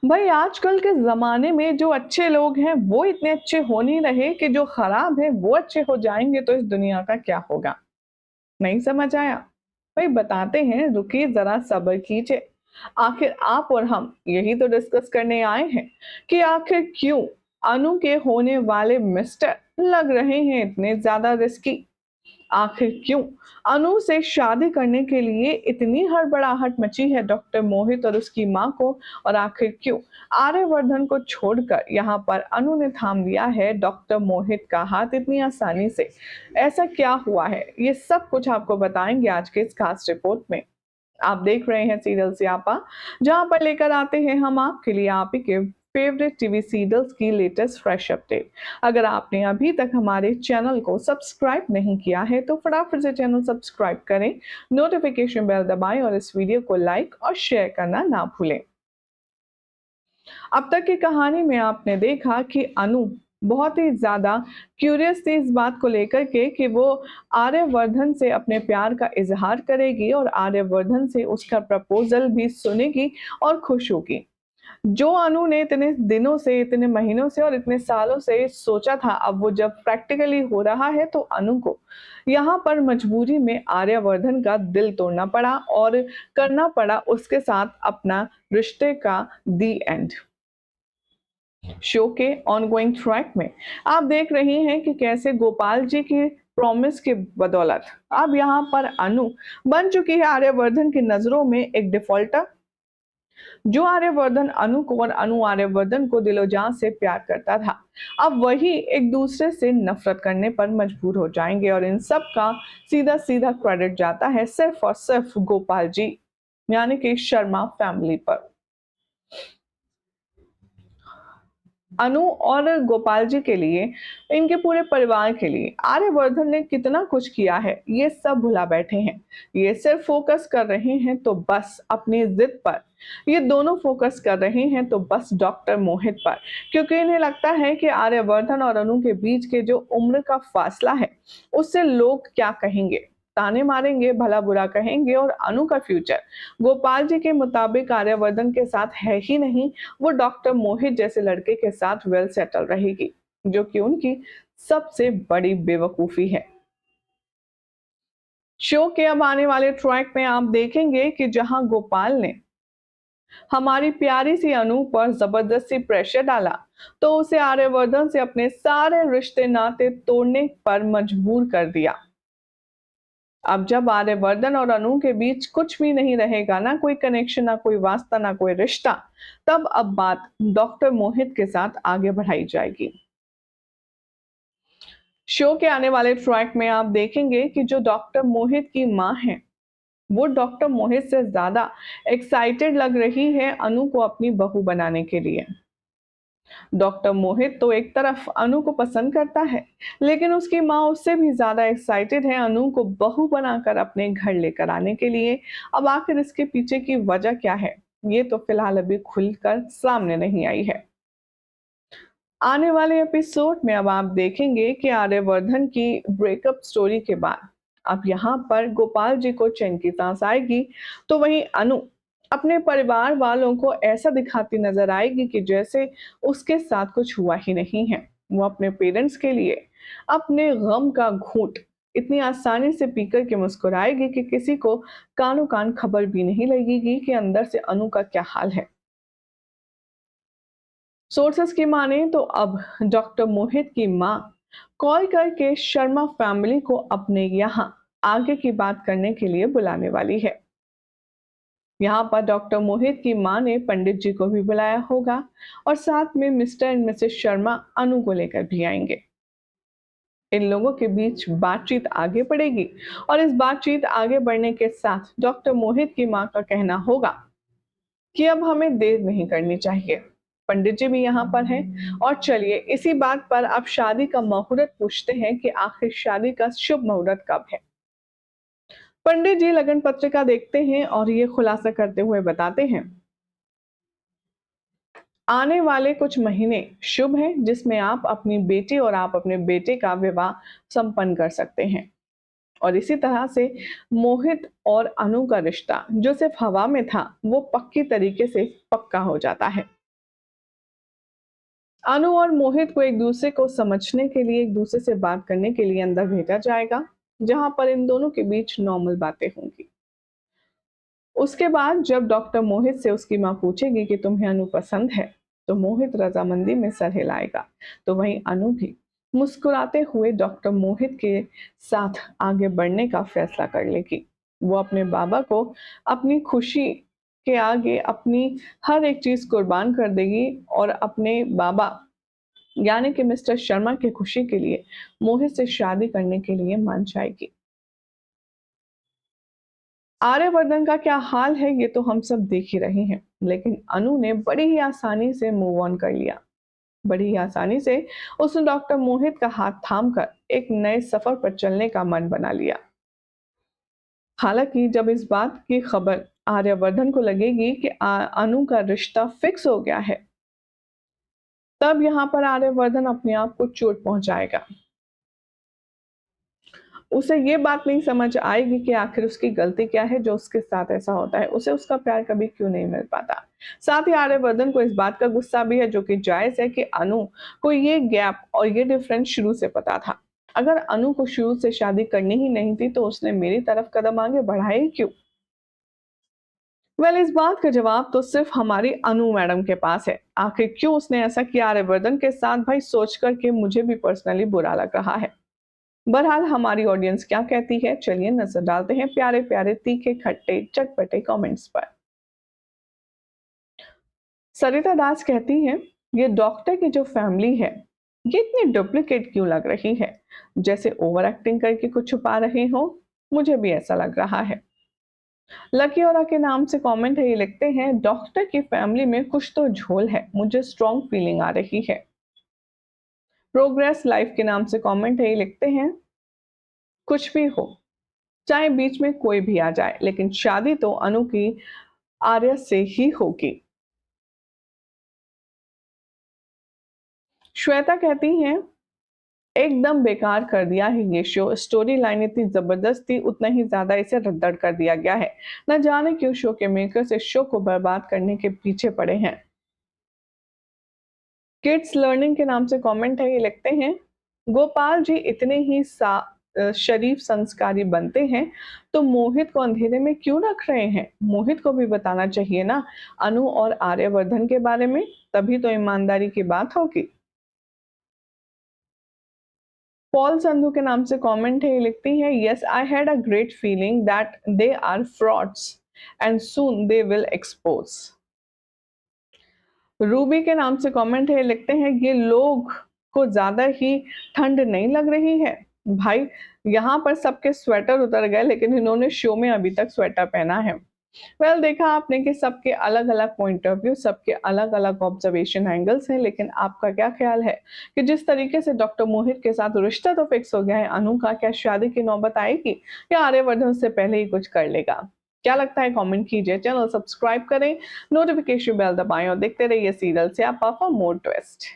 भाई आजकल के ज़माने में जो अच्छे लोग हैं वो इतने अच्छे हो नहीं रहे कि जो खराब हैं वो अच्छे हो जाएँगे तो इस दुनिया का क्या होगा? नहीं समझ आया? भाई बताते हैं, रुकिए ज़रा सब्र कीजिए। आखिर आप और हम यही तो डिस्कस करने आए हैं कि आखिर क्यों अनु के होने वाले मिस्टर लग रहे हैं इतने ज़्यादा रिस्की? आखिर क्यों अनु से शादी करने के लिए इतनी हड़बड़ाहट मची है डॉक्टर मोहित और उसकी मां को? और आखिर क्यों आर्यवर्धन को छोड़कर यहाँ पर अनु ने थाम लिया है डॉक्टर मोहित का हाथ इतनी आसानी से? ऐसा क्या हुआ है, ये सब कुछ आपको बताएंगे आज के इस खास रिपोर्ट में। आप देख रहे हैं सीरियल सियापा, जहां पर लेकर आते हैं हम आपके लिए आप ही के फेवरेट टीवी सीरियल्स की लेटेस्ट फ्रेश अपडेट। अगर आपने अभी तक हमारे चैनल को सब्सक्राइब नहीं किया है तो फटाफट से चैनल सब्सक्राइब करें, नोटिफिकेशन बेल दबाएं और इस वीडियो को लाइक और शेयर करना ना भूलें। अब तक की कहानी में आपने देखा कि अनु बहुत ही ज़्यादा क्यूरियस थी इस बात को लेकर के कि वो आर्यवर्धन से अपने प्यार का इज़हार करेगी और आर्यवर्धन से उसका प्रपोज़ल भी सुनेगी और खुश होगी। जो अनु ने इतने दिनों से, इतने महीनों से और इतने सालों से सोचा था, अब वो जब प्रैक्टिकली हो रहा है तो अनु को यहाँ पर मजबूरी में आर्यवर्धन का दिल तोड़ना पड़ा और करना पड़ा उसके साथ अपना रिश्ते का दी एंड। शो के ऑनगोइंग ट्रैक में आप देख रहे हैं कि कैसे गोपाल जी की प्रॉमिस की बदौलत अब यहाँ पर अनु बन चुकी है आर्यवर्धन की नजरों में एक डिफॉल्टर। जो आर्यवर्धन अनु को और अनु आर्यवर्धन को दिलो जान से प्यार करता था, अब वही एक दूसरे से नफरत करने पर मजबूर हो जाएंगे और इन सब का सीधा सीधा क्रेडिट जाता है सिर्फ और सिर्फ गोपाल जी यानी कि शर्मा फैमिली पर। अनु और गोपाल जी के लिए, इनके पूरे परिवार के लिए आर्यवर्धन ने कितना कुछ किया है ये सब भुला बैठे हैं। ये सिर्फ फोकस कर रहे हैं तो बस अपनी जिद पर। ये दोनों फोकस कर रहे हैं तो बस डॉक्टर मोहित पर, क्योंकि इन्हें लगता है कि आर्यवर्धन और अनु के बीच के जो उम्र का फासला है उससे लोग क्या कहेंगे, ताने मारेंगे, भला बुरा कहेंगे और अनु का फ्यूचर गोपाल जी के मुताबिक आर्यवर्धन के साथ है ही नहीं, वो डॉक्टर मोहित जैसे लड़के के साथ वेल सेटल रहेगी, जो कि उनकी सबसे बड़ी बेवकूफी है। शो के अब आने वाले ट्रैक में आप देखेंगे कि जहां गोपाल ने हमारी प्यारी सी अनु पर जबरदस्ती प्रेशर डाला, तो उसे आर्यवर्धन से अपने सारे रिश्ते नाते तोड़ने पर मजबूर कर दिया। अब जब आर्यवर्धन और अनु के बीच कुछ भी नहीं रहेगा, ना कोई कनेक्शन, ना कोई वास्ता, ना कोई रिश्ता, तब अब बात डॉक्टर मोहित के साथ आगे बढ़ाई जाएगी। शो के आने वाले ट्रैक में आप देखेंगे कि जो डॉक्टर मोहित की मां है, वो डॉक्टर मोहित से ज्यादा एक्साइटेड लग रही है अनु को अपनी बहू बनाने के लिए। डॉक्टर मोहित तो एक तरफ अनु को पसंद करता है, लेकिन उसकी माँ उससे भी ज्यादा एक्साइटेड है अनु को बहू बनाकर अपने घर लेकर आने के लिए। अब आखिर इसके पीछे की वजह क्या है, ये तो फिलहाल अभी खुलकर सामने नहीं आई है। आने वाले एपिसोड में अब आप देखेंगे कि आर्यवर्धन की ब्रेकअप स्टोरी के बाद अब यहाँ पर गोपाल जी को चैन की सांस आएगी, तो वहीं अनु अपने परिवार वालों को ऐसा दिखाती नजर आएगी कि जैसे उसके साथ कुछ हुआ ही नहीं है। वो अपने पेरेंट्स के लिए अपने गम का घूंट इतनी आसानी से पीकर के मुस्कुराएगी कि किसी को कानो कान खबर भी नहीं लगेगी कि अंदर से अनु का क्या हाल है। सोर्सेस की माने तो अब डॉक्टर मोहित की मां कॉल करके शर्मा फैमिली को अपने यहाँ आगे की बात करने के लिए बुलाने वाली है। यहाँ पर डॉक्टर मोहित की मां ने पंडित जी को भी बुलाया होगा और साथ में मिस्टर एंड मिसेस शर्मा अनु को लेकर भी आएंगे। इन लोगों के बीच बातचीत आगे बढ़ेगी और इस बातचीत आगे बढ़ने के साथ डॉक्टर मोहित की मां का कहना होगा कि अब हमें देर नहीं करनी चाहिए। पंडित जी भी यहाँ पर हैं और चलिए इसी बात पर अब शादी का मुहूर्त पूछते हैं कि आखिर शादी का शुभ मुहूर्त कब है। पंडित जी लगन पत्रिका देखते हैं और ये खुलासा करते हुए बताते हैं, आने वाले कुछ महीने शुभ हैं जिसमें आप अपनी बेटी और आप अपने बेटे का विवाह संपन्न कर सकते हैं। और इसी तरह से मोहित और अनु का रिश्ता जो सिर्फ हवा में था वो पक्की तरीके से पक्का हो जाता है। अनु और मोहित को एक दूसरे को समझने के लिए, एक दूसरे से बात करने के लिए अंदर भेजा जाएगा, जहां पर इन दोनों के बीच नॉर्मल बातें होंगी। उसके बाद जब डॉक्टर मोहित से उसकी माँ पूछेगी कि तुम्हें अनु पसंद है, तो मोहित रजामंदी में सर हिलाएगा। तो वहीं अनु भी मुस्कुराते हुए डॉक्टर मोहित के साथ आगे बढ़ने का फैसला कर लेगी। वो अपने बाबा को अपनी खुशी के आगे अपनी हर एक चीज कुर्बान कर देगी और अपने बाबा यानी कि मिस्टर शर्मा की खुशी के लिए मोहित से शादी करने के लिए मान जाएगी। आर्यवर्धन का क्या हाल है ये तो हम सब देख ही रहे हैं, लेकिन अनु ने बड़ी ही आसानी से मूव ऑन कर लिया। बड़ी ही आसानी से उसने डॉक्टर मोहित का हाथ थामकर एक नए सफर पर चलने का मन बना लिया। हालांकि जब इस बात की खबर आर्यवर्धन को लगेगी कि अनु का रिश्ता फिक्स हो गया है, तब यहाँ पर आर्यवर्धन अपने आप को चोट पहुंचाएगा। उसे ये बात नहीं समझ आएगी कि आखिर उसकी गलती क्या है जो उसके साथ ऐसा होता है, उसे उसका प्यार कभी क्यों नहीं मिल पाता। साथ ही आर्यवर्धन को इस बात का गुस्सा भी है, जो कि जायज है, कि अनु को ये गैप और ये डिफरेंस शुरू से पता था। अगर अनु को शुरू से शादी करनी ही नहीं थी तो उसने मेरी तरफ कदम आगे बढ़ाए ही क्यों? इस बात का जवाब तो सिर्फ हमारी अनु मैडम के पास है। आखिर क्यों उसने ऐसा किया आर्यवर्धन के साथ, भाई सोच करके मुझे भी पर्सनली बुरा लग रहा है। बहरहाल हमारी ऑडियंस क्या कहती है, चलिए नजर डालते हैं प्यारे प्यारे तीखे खट्टे चटपटे कमेंट्स पर। सरिता दास कहती हैं, ये डॉक्टर की जो फैमिली है ये इतनी डुप्लीकेट क्यों लग रही है, जैसे ओवर एक्टिंग करके कुछ छुपा रहे हो। मुझे भी ऐसा लग रहा है। लकी और के नाम से कमेंट है, ये लिखते हैं, डॉक्टर की फैमिली में कुछ तो झोल है, मुझे स्ट्रॉन्ग फीलिंग आ रही है। प्रोग्रेस लाइफ के नाम से कमेंट है, ये लिखते हैं, कुछ भी हो, चाहे बीच में कोई भी आ जाए, लेकिन शादी तो अनु की आर्य से ही होगी। श्वेता कहती हैं, एकदम बेकार कर दिया है ये शो, स्टोरी लाइन इतनी जबरदस्त थी, उतना ही ज्यादा इसे रद्दड़ कर दिया गया है। न जाने क्यों शो के मेकर्स इस शो को बर्बाद करने के पीछे पड़े हैं। किड्स लर्निंग के नाम से कमेंट है, ये लिखते हैं, गोपाल जी इतने ही शरीफ संस्कारी बनते हैं तो मोहित को अंधेरे में क्यों रख रहे हैं? मोहित को भी बताना चाहिए ना अनु और आर्यवर्धन के बारे में, तभी तो ईमानदारी की बात होगी। पॉल संधू के नाम से कमेंट है, ये लिखती है, yes I had a great feeling that they are frauds and soon they will expose. Ruby के नाम से कमेंट है, लिखते हैं, ये लोग को ज्यादा ही ठंड नहीं लग रही है? भाई यहाँ पर सबके स्वेटर उतर गए, लेकिन इन्होंने शो में अभी तक स्वेटर पहना है। देखा आपने कि सबके अलग अलग पॉइंट ऑफ व्यू, सबके अलग अलग ऑब्जर्वेशन एंगल्स हैं, लेकिन आपका क्या ख्याल है कि जिस तरीके से डॉक्टर मोहित के साथ रिश्ता तो फिक्स हो गया है, अनु का क्या शादी की नौबत आएगी या आर्यवर्धन से पहले ही कुछ कर लेगा? क्या लगता है कमेंट कीजिए, चैनल सब्सक्राइब करें, नोटिफिकेशन बेल दबाएं और देखते रहिए सीरियल से आप फॉर मोर ट्विस्ट।